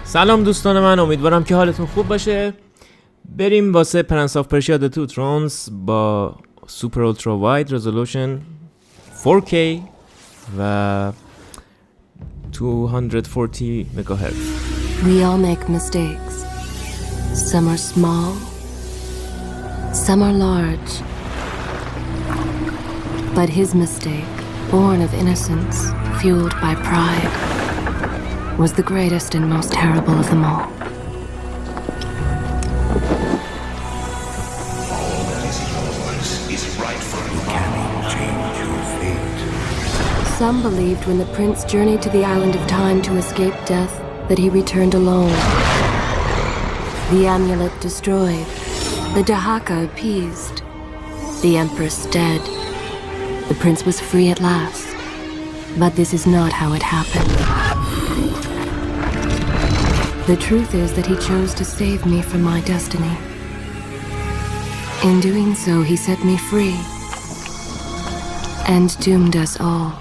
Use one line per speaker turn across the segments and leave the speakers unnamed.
سلام دوستان من، امیدوارم که حالتون خوب باشه. بریم واسه پرنس آف پرشیا د تو ترونز با سوپر اولترا واید رزولوشن 4K و 240 مگاهرتز.
We all make mistakes. Some are small, some are large. But his mistake, born of innocence, fueled by pride, was the greatest and most terrible of them all. Some believed when the prince journeyed to the island of time to escape death that he returned alone. The amulet destroyed, the Dahaka appeased, the empress dead. The prince was free at last. But this is not how it happened. The truth is that he chose to save me from my destiny. In doing so, he set me free and doomed us all.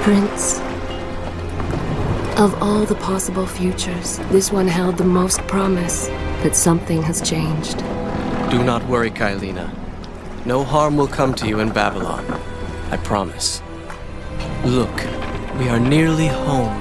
Prince, of all the possible futures, this one held the most promise that something has changed.
Do not worry, Kailina. No harm will come to you in Babylon. I promise. Look, we are nearly home.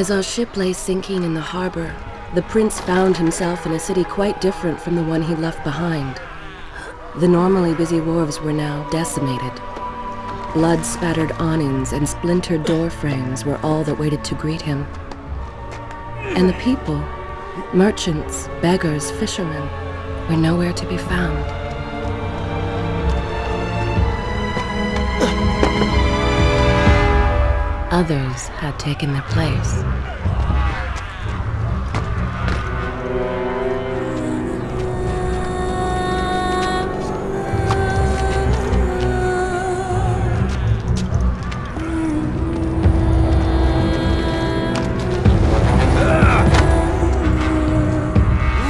As our ship lay sinking in the harbor, the prince found himself in a city quite different from the one he left behind. The normally busy wharves were now decimated. Blood-spattered awnings and splintered door frames were all that waited to greet him. And the people, merchants, beggars, fishermen, were nowhere to be found. Others had taken their place.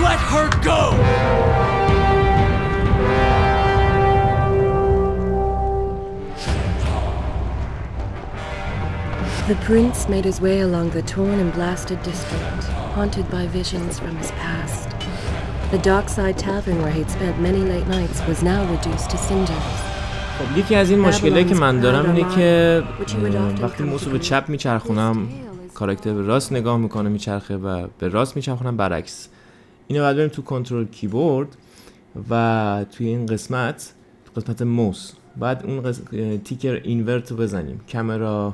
Let her go!
The prince made his way along the torn and blasted district, haunted by visions from his past. The dockside tavern where he'd spent many late nights was now reduced to cinders.
خب یکی از این مشکلایی که من دارم اینه که وقتی موسو به چپ میچرخونم کاراکتر به راست نگاه میکنه میچرخه و به راست میچرخونم برعکس. اینو بعد بریم تو کنترل کیبورد و توی این قسمت موس بعد اون تیکر اینورت رو بزنیم، کامرا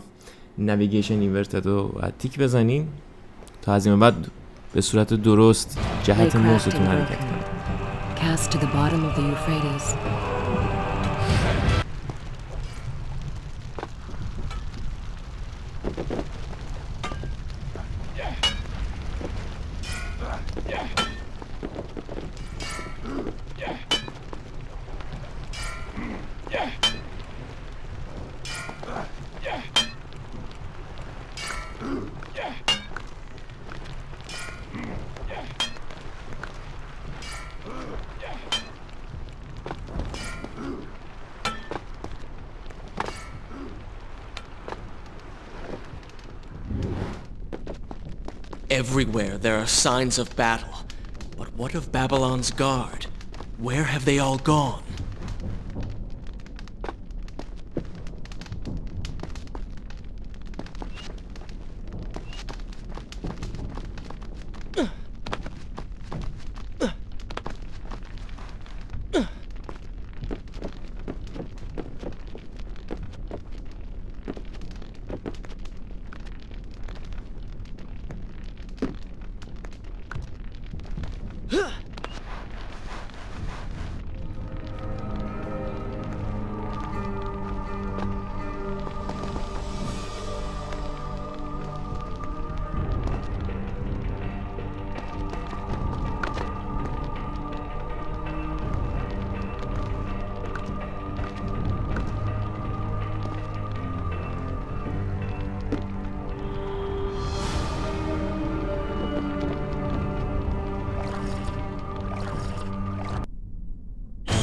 نویگیشن اینورتد رو تیک بزنیم تا از این بعد به صورت درست جهت موستون حرکت کنیم.
Cast to the bottom of the Euphrates.
Everywhere there are signs of battle. But what of Babylon's guard? Where have they all gone?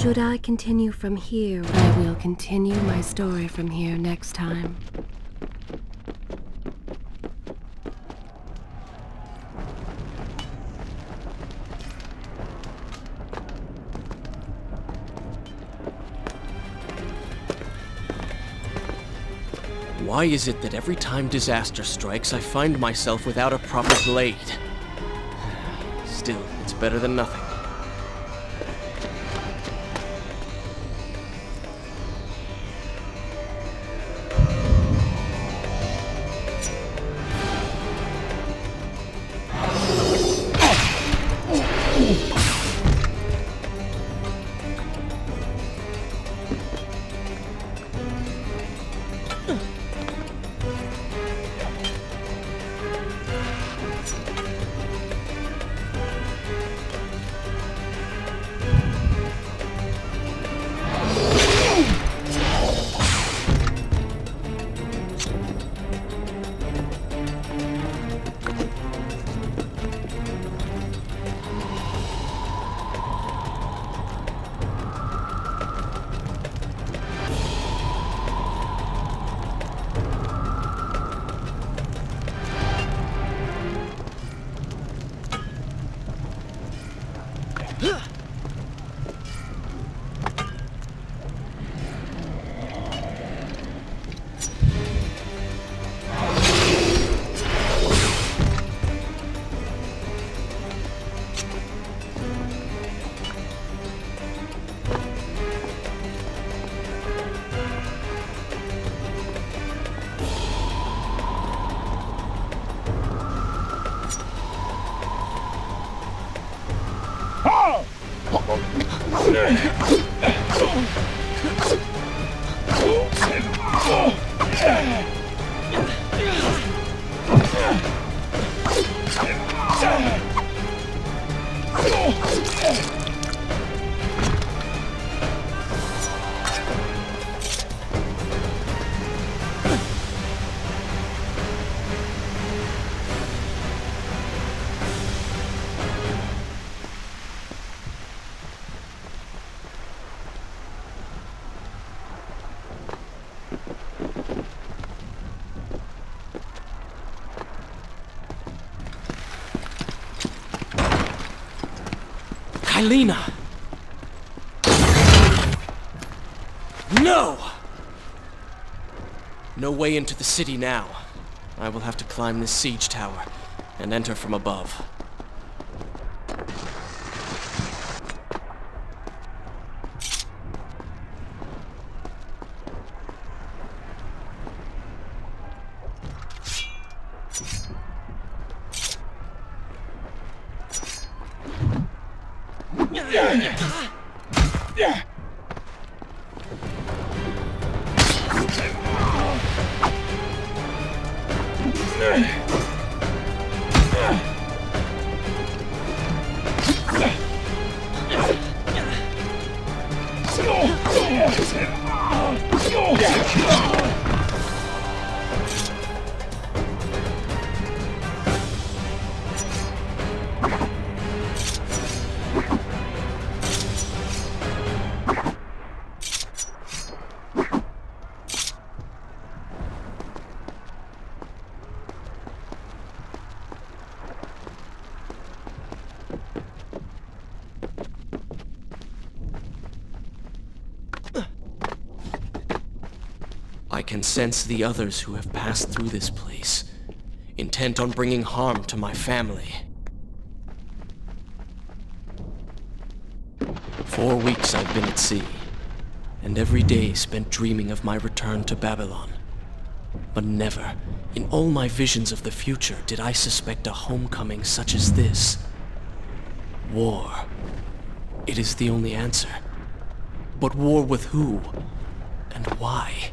Should I continue from here, I will continue my story from here next time.
Why is it that every time disaster strikes, I find myself without a proper blade? Still, it's better than nothing. Kylina! No! No way into the city now. I will have to climb this siege tower and enter from above. can sense the others who have passed through this place, intent on bringing harm to my family. 4 weeks I've been at sea, and every day spent dreaming of my return to Babylon. But never, in all my visions of the future, did I suspect a homecoming such as this. War. It is the only answer. But war with who? And why?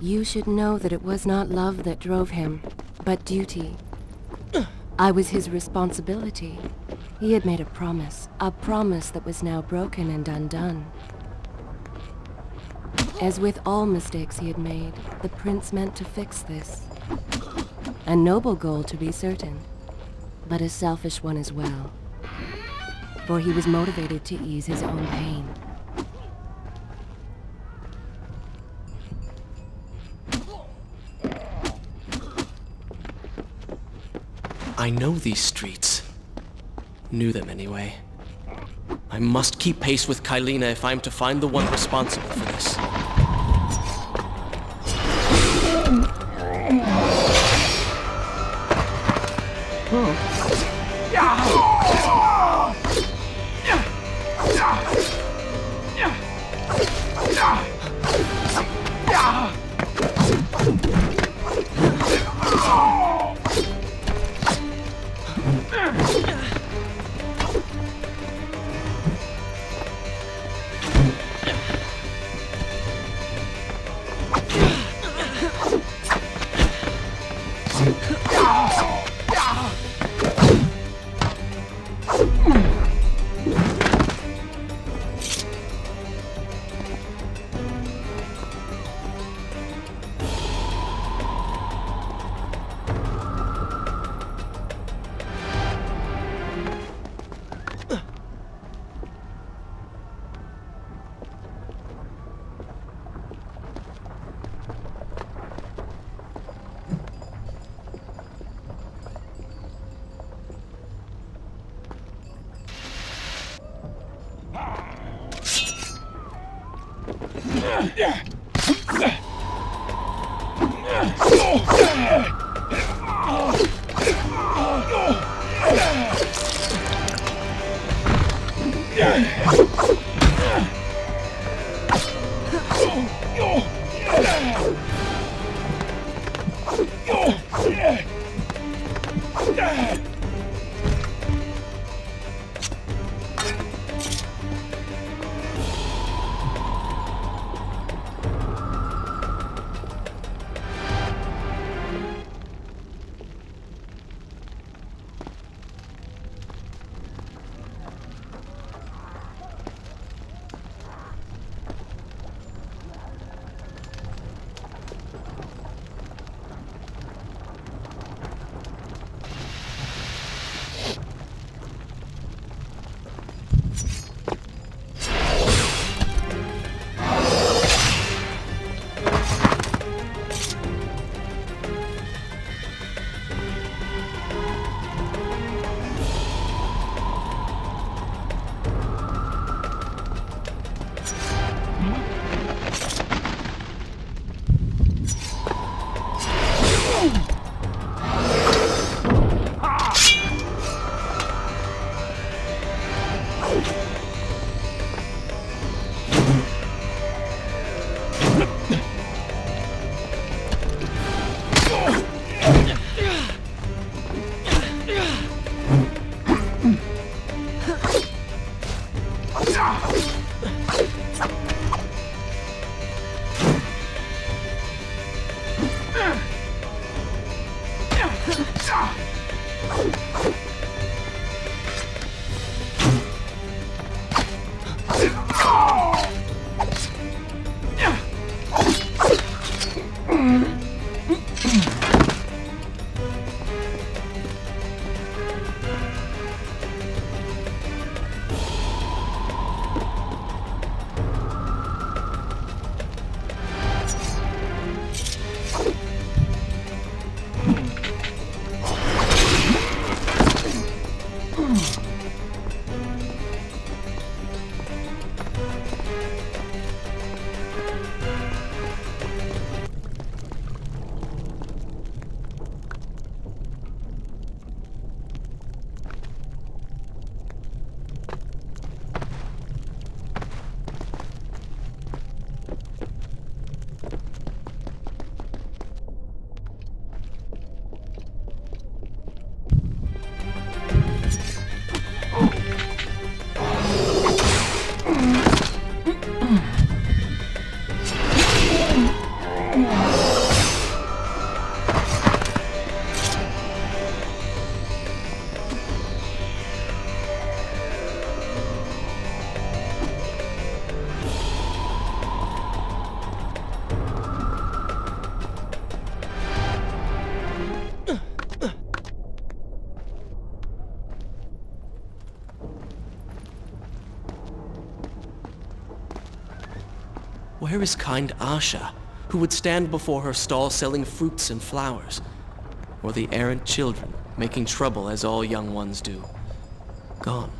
You should know that it was not love that drove him, but duty. I was his responsibility. He had made a promise that was now broken and undone. As with all mistakes he had made, the prince meant to fix this. A noble goal, to be certain, but a selfish one as well. For he was motivated to ease his own pain.
I know these streets. Knew them anyway. I must keep pace with Kylina if I'm to find the one responsible for this. Where is kind Asha, who would stand before her stall selling fruits and flowers? Or the errant children, making trouble as all young ones do? Gone.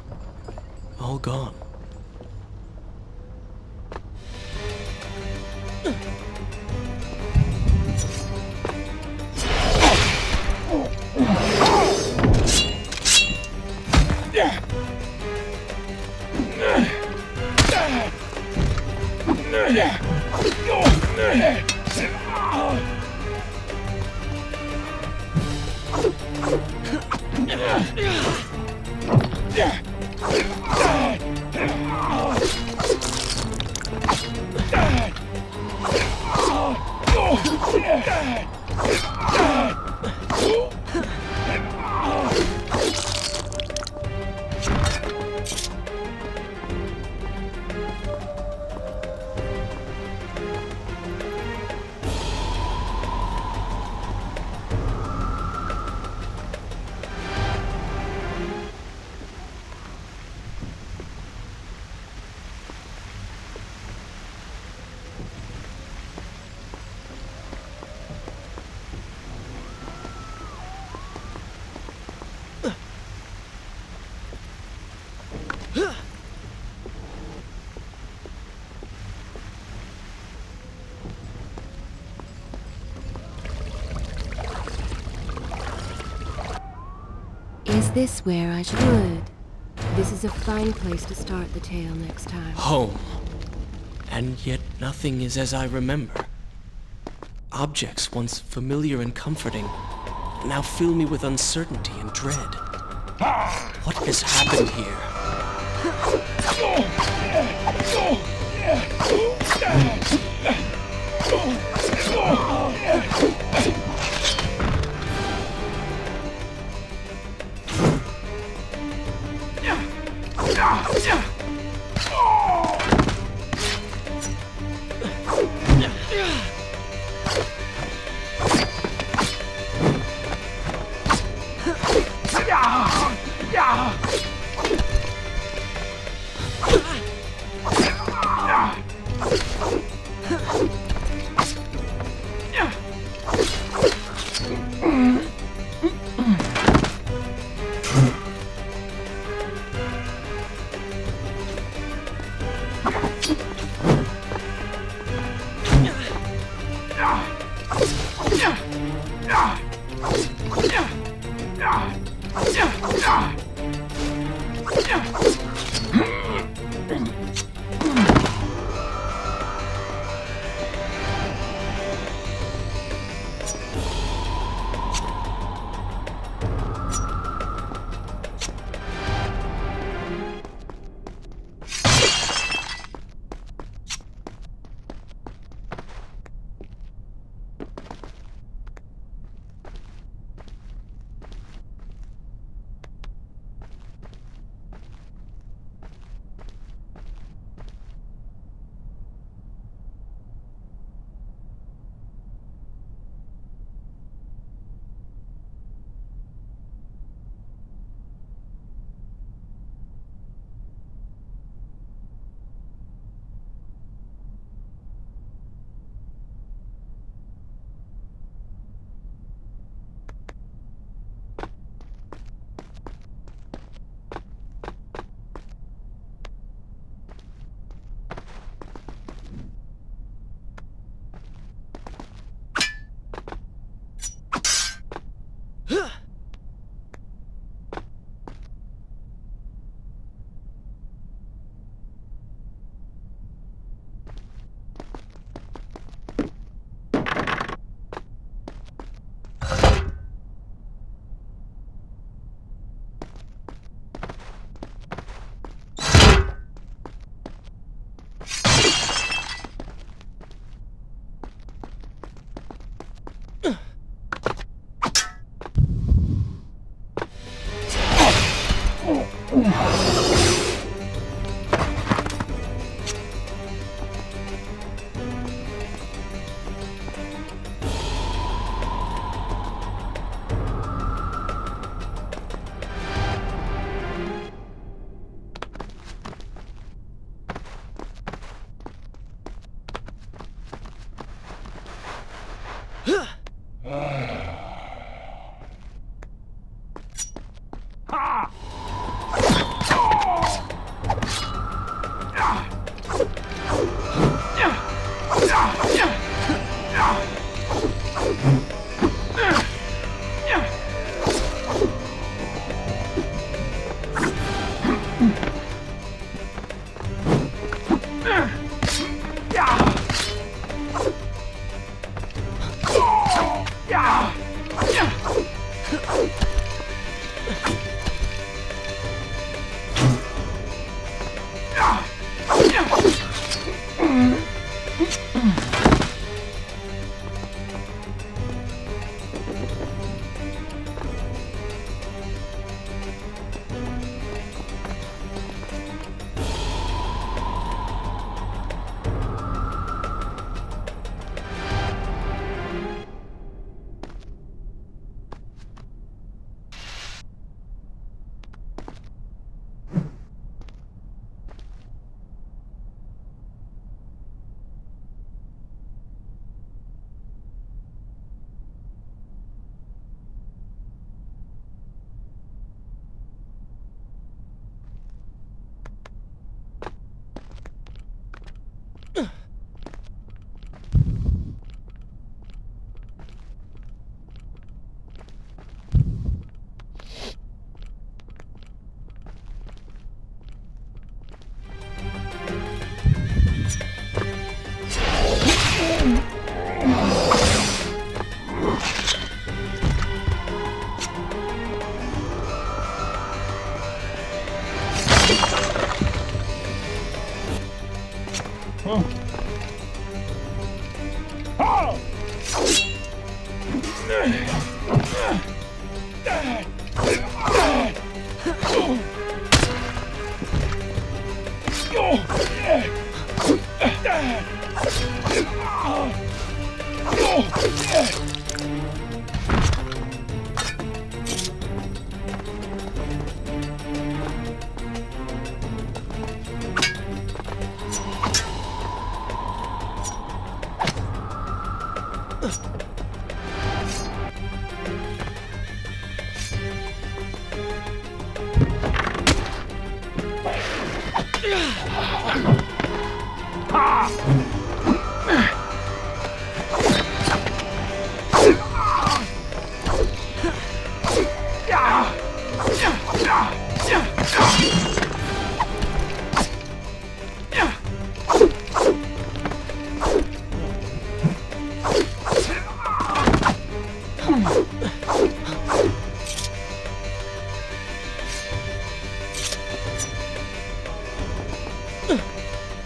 All gone.
Is this where I should? This is a fine place to start the tale next time.
Home. And yet nothing is as I remember. Objects once familiar and comforting now fill me with uncertainty and dread. What has happened here?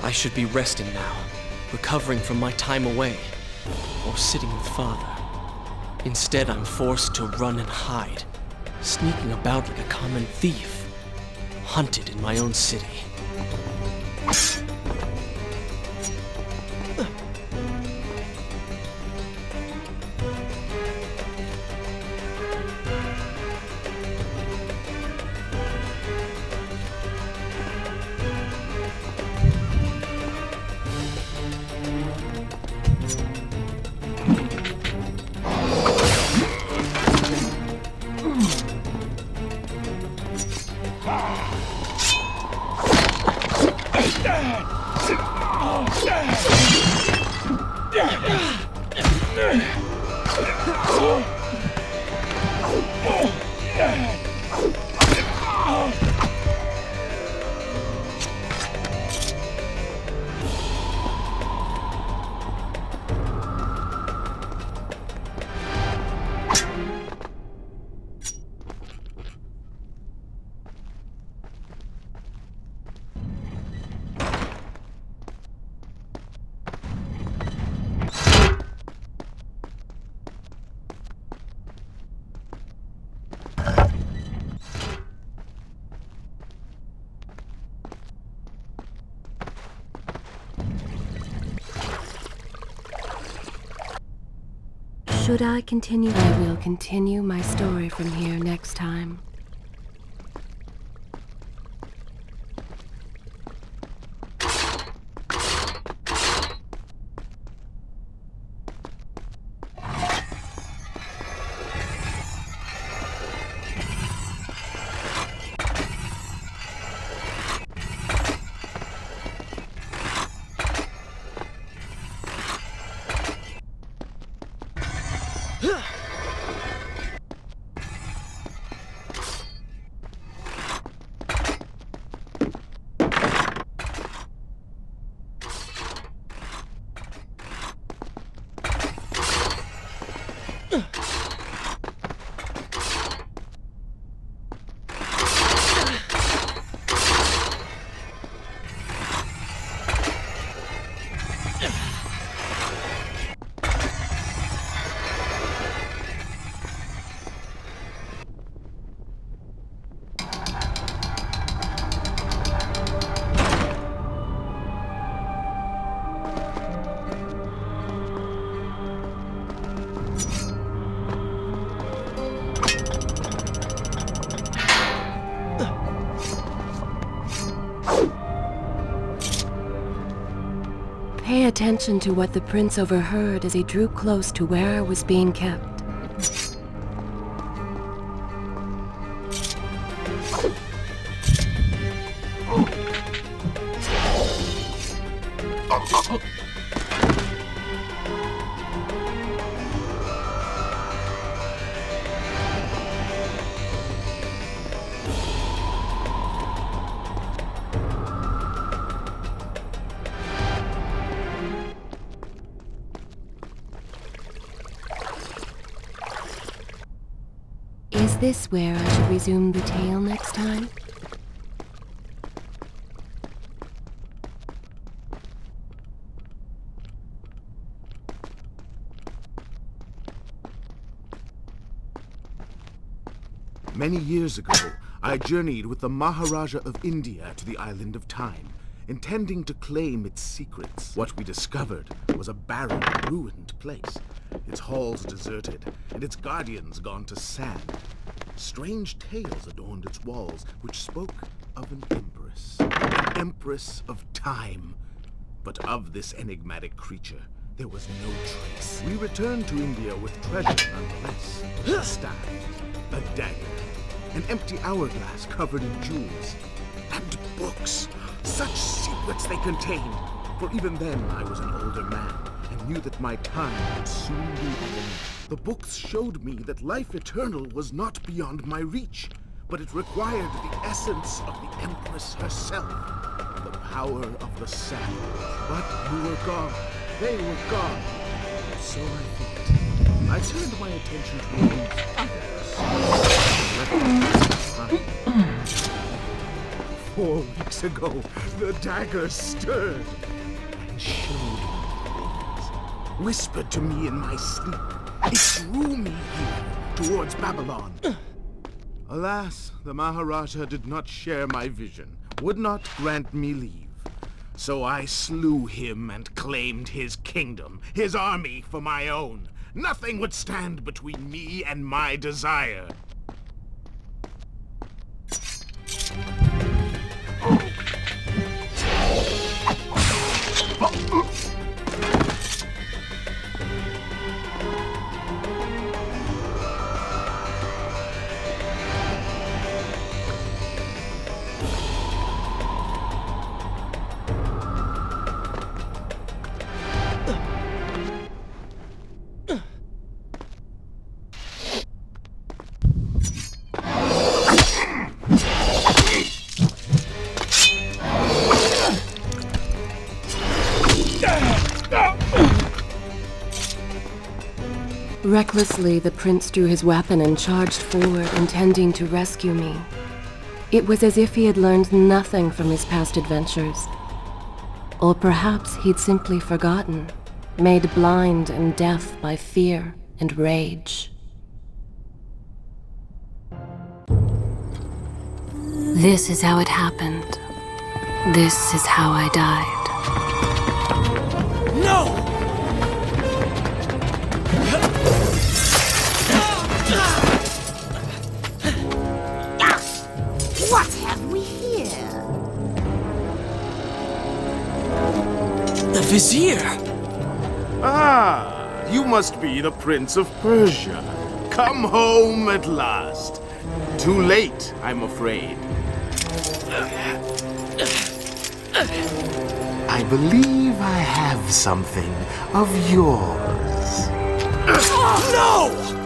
I should be resting now, recovering from my time away, or sitting with Father. Instead, I'm forced to run and hide, sneaking about like a common thief, hunted in my own city.
Should I continue? I will continue my story from here next time. Pay attention to what the prince overheard as he drew close to where I was being kept. Is this where I should resume the tale next time?
Many years ago, I journeyed with the Maharaja of India to the island of Time, intending to claim its secrets. What we discovered was a barren, ruined place, its halls deserted, and its guardians gone to sand. Strange tales adorned its walls, which spoke of an empress of time. But of this enigmatic creature, there was no trace. We returned to India with treasure nonetheless. A staff, a dagger, an empty hourglass covered in jewels, and books. Such secrets they contained. For even then I was an older man and knew that my time would soon be over. The books showed me that life eternal was not beyond my reach, but it required the essence of the Empress herself, the power of the sand. But you were gone. They were gone. So I thought. I turned my attention to others. 4 weeks ago, the dagger stirred and showed me things. Whispered to me in my sleep. It drew me here, towards Babylon. Alas, the Maharaja did not share my vision, would not grant me leave. So I slew him and claimed his kingdom, his army for my own. Nothing would stand between me and my desire.
Recklessly, the prince drew his weapon and charged forward, intending to rescue me. It was as if he had learned nothing from his past adventures. Or perhaps he'd simply forgotten, made blind and deaf by fear and rage. This is how it happened. This is how I died.
No!
What have we here?
The Vizier!
Ah, you must be the Prince of Persia. Come home at last. Too late, I'm afraid. I believe I have something of yours.
No!